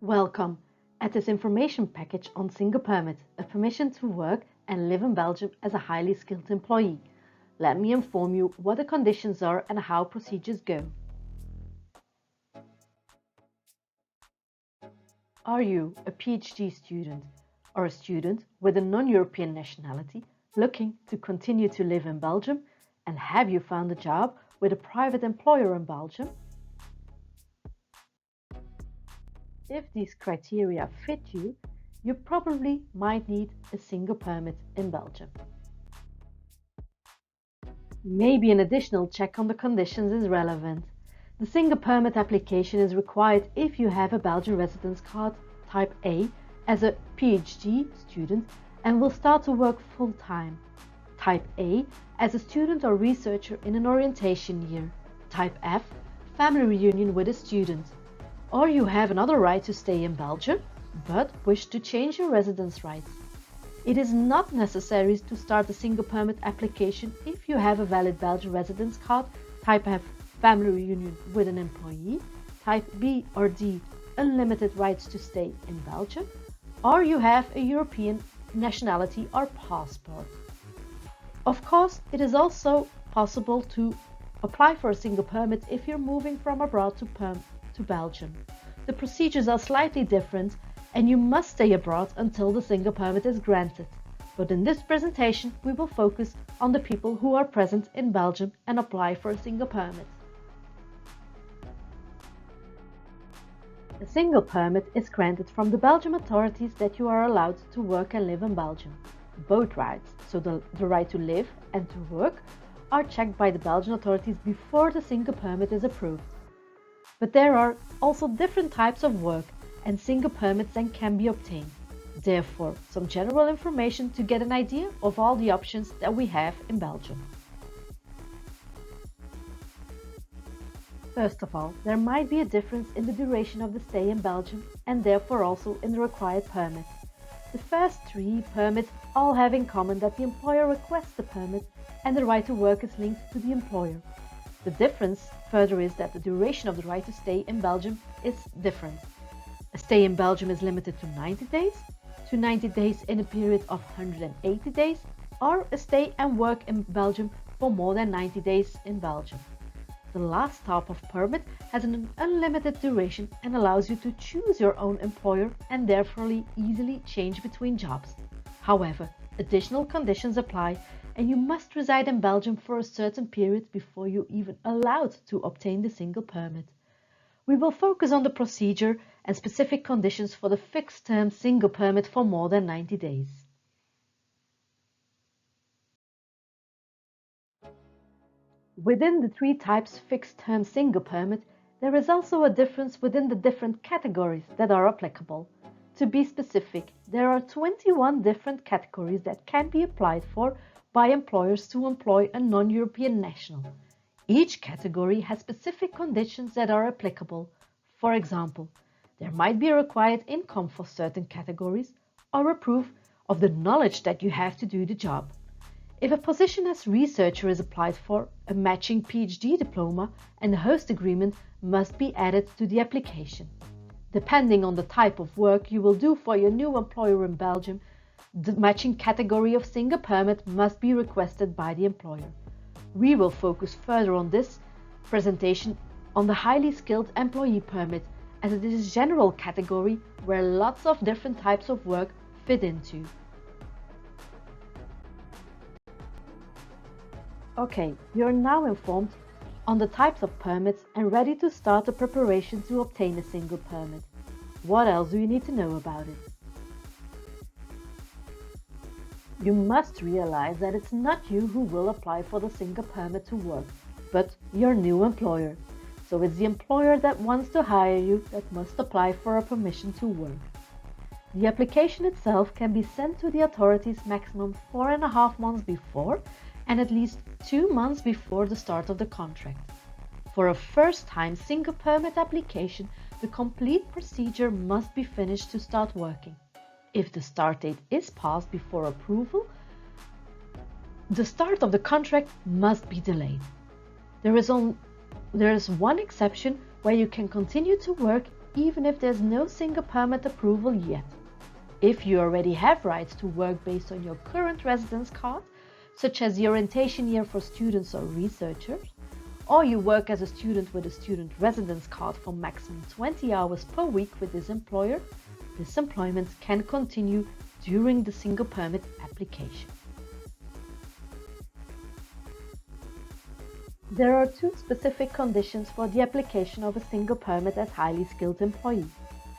Welcome at this information package on Single Permit, a permission to work and live in Belgium as a highly skilled employee. Let me inform you what the conditions are and how procedures go. Are you a PhD student or a student with a non-European nationality looking to continue to live in Belgium, and have you found a job with a private employer in Belgium? If these criteria fit you, you probably might need a single permit in Belgium. Maybe an additional check on the conditions is relevant. The single permit application is required if you have a Belgian residence card type A as a PhD student and will start to work full-time. Type A as a student or researcher in an orientation year. Type F, family reunion with a student. Or you have another right to stay in Belgium, but wish to change your residence rights. It is not necessary to start a single permit application if you have a valid Belgian residence card, type F, family reunion with an employee, type B or D, unlimited rights to stay in Belgium, or you have a European nationality or passport. Of course, it is also possible to apply for a single permit if you're moving from abroad to Belgium. The procedures are slightly different and you must stay abroad until the single permit is granted. But in this presentation, we will focus on the people who are present in Belgium and apply for a single permit. A single permit is granted from the Belgian authorities that you are allowed to work and live in Belgium. Both rights, so the right to live and to work, are checked by the Belgian authorities before the single permit is approved. But there are also different types of work and single permits then can be obtained. Therefore, some general information to get an idea of all the options that we have in Belgium. First of all, there might be a difference in the duration of the stay in Belgium and therefore also in the required permit. The first three permits all have in common that the employer requests the permit and the right to work is linked to the employer. The difference further is that the duration of the right to stay in Belgium is different. A stay in Belgium is limited to 90 days, to 90 days in a period of 180 days, or a stay and work in Belgium for more than 90 days in Belgium. The last type of permit has an unlimited duration and allows you to choose your own employer and therefore easily change between jobs. However, additional conditions apply and you must reside in Belgium for a certain period before you're even allowed to obtain the single permit. We will focus on the procedure and specific conditions for the fixed-term single permit for more than 90 days. Within the three types fixed-term single permit, there is also a difference within the different categories that are applicable. To be specific, there are 21 different categories that can be applied for by employers to employ a non-European national. Each category has specific conditions that are applicable. For example, there might be a required income for certain categories or a proof of the knowledge that you have to do the job. If a position as researcher is applied for, a matching PhD diploma and a host agreement must be added to the application. Depending on the type of work you will do for your new employer in Belgium, the matching category of single permit must be requested by the employer. We will focus further on this presentation on the highly skilled employee permit, as it is a general category where lots of different types of work fit into. Okay, you're now informed on the types of permits and ready to start the preparation to obtain a single permit. What else do you need to know about it? You must realize that it's not you who will apply for the single permit to work, but your new employer. So it's the employer that wants to hire you that must apply for a permission to work. The application itself can be sent to the authorities maximum 4.5 months before and at least 2 months before the start of the contract. For a first-time single permit application, the complete procedure must be finished to start working. If the start date is passed before approval, the start of the contract must be delayed. There is one exception where you can continue to work even if there's no single permit approval yet. If you already have rights to work based on your current residence card, such as the orientation year for students or researchers, or you work as a student with a student residence card for maximum 20 hours per week with this employer, this employment can continue during the single permit application. There are two specific conditions for the application of a single permit as highly skilled employee.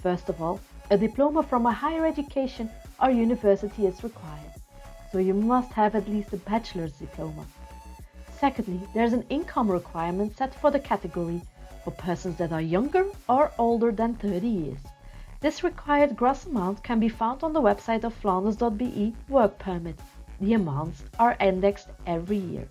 First of all, a diploma from a higher education or university is required, so you must have at least a bachelor's diploma. Secondly, there's an income requirement set for the category for persons that are younger or older than 30 years. This required gross amount can be found on the website of Flanders.be Work Permit. The amounts are indexed every year.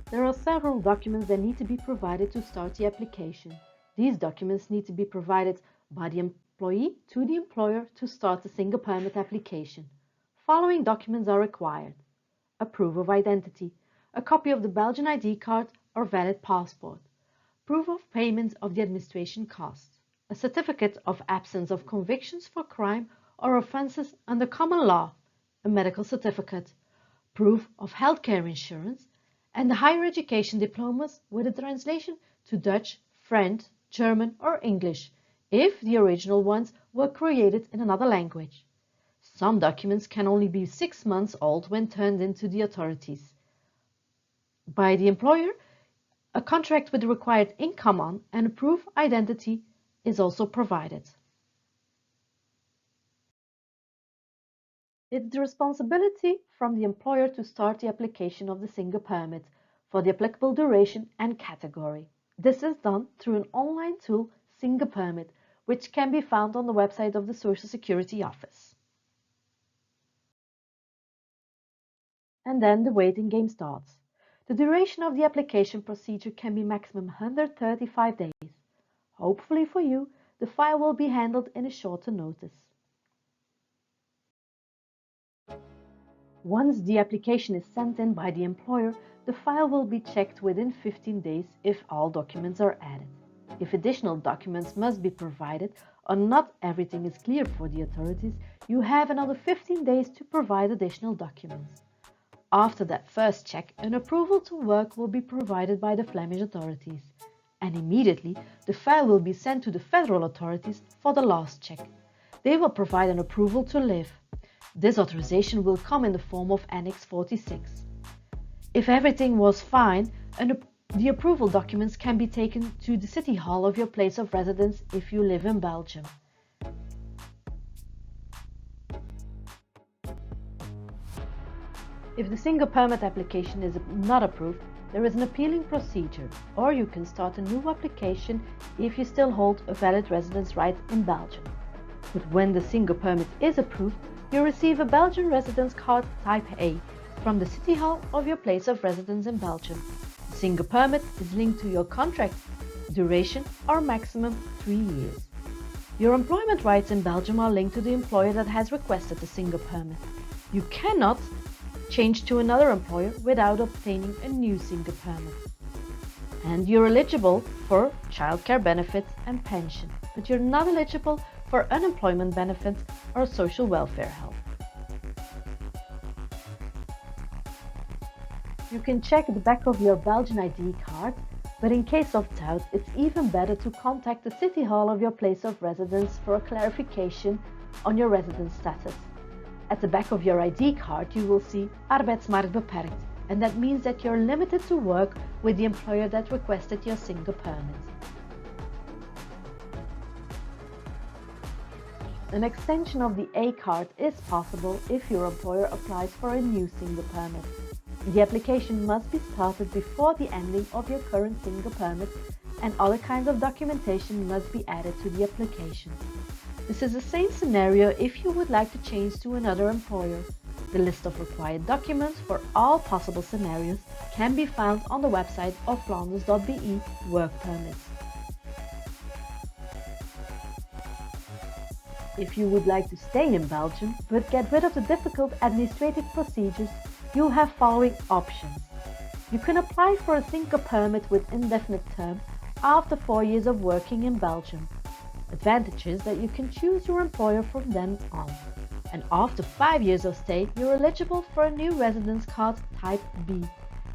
There are several documents that need to be provided to start the application. These documents need to be provided by the employee to the employer to start the single permit application. Following documents are required: a proof of identity, a copy of the Belgian ID card or valid passport, proof of payment of the administration costs, a certificate of absence of convictions for crime or offences under common law, a medical certificate, proof of healthcare insurance, and the higher education diplomas with a translation to Dutch, French, German or English, if the original ones were created in another language. Some documents can only be 6 months old when turned into the authorities. By the employer, a contract with the required income on and a proof of identity is also provided. It's the responsibility from the employer to start the application of the single permit for the applicable duration and category. This is done through an online tool, Single Permit, which can be found on the website of the Social Security Office. And then the waiting game starts. The duration of the application procedure can be maximum 135 days. Hopefully for you, the file will be handled in a shorter notice. Once the application is sent in by the employer, the file will be checked within 15 days if all documents are added. If additional documents must be provided or not everything is clear for the authorities, you have another 15 days to provide additional documents. After that first check, an approval to work will be provided by the Flemish authorities, and immediately the file will be sent to the federal authorities for the last check. They will provide an approval to live. This authorization will come in the form of Annex 46. If everything was fine, the approval documents can be taken to the City Hall of your place of residence if you live in Belgium. If the single permit application is not approved, there is an appealing procedure, or you can start a new application if you still hold a valid residence right in Belgium. But when the single permit is approved, you receive a Belgian residence card type A from the City Hall of your place of residence in Belgium. The single permit is linked to your contract duration or maximum 3 years. Your employment rights in Belgium are linked to the employer that has requested the single permit. You cannot change to another employer without obtaining a new single permit. And you're eligible for childcare benefits and pension, but you're not eligible for unemployment benefits or social welfare help. You can check the back of your Belgian ID card, but in case of doubt, it's even better to contact the City Hall of your place of residence for a clarification on your residence status. At the back of your ID card, you will see arbeidsmarkt beperkt, and that means that you're limited to work with the employer that requested your single permit. An extension of the A card is possible if your employer applies for a new single permit. The application must be started before the ending of your current single permit, and other kinds of documentation must be added to the application. This is the same scenario if you would like to change to another employer. The list of required documents for all possible scenarios can be found on the website of Flanders.be Work Permits. If you would like to stay in Belgium but get rid of the difficult administrative procedures, you have following options. You can apply for a single permit with indefinite term after 4 years of working in Belgium. Advantage is that you can choose your employer from then on. And after 5 years of stay, you're eligible for a new residence card type B.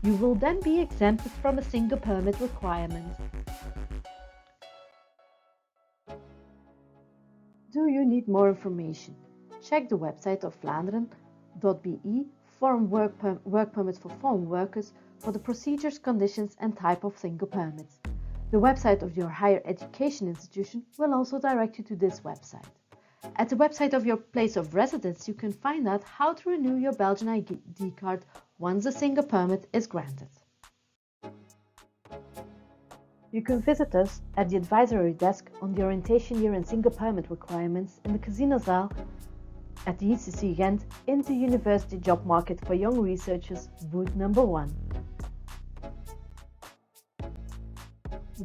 You will then be exempted from a single permit requirement. Do you need more information? Check the website of Vlaanderen.be Foreign work permits for foreign workers for the procedures, conditions and type of single permits. The website of your higher education institution will also direct you to this website. At the website of your place of residence, you can find out how to renew your Belgian ID card once a single permit is granted. You can visit us at the advisory desk on the orientation year and single permit requirements in the Casinozaal at the ECC Ghent in the University Job Market for Young Researchers, booth number 1.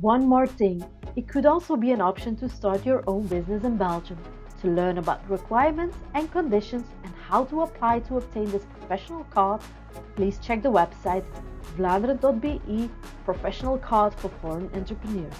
One more thing, it could also be an option to start your own business in Belgium. To learn about requirements and conditions and how to apply to obtain this professional card, please check the website Vlaanderen.be Professional Card for Foreign Entrepreneurs.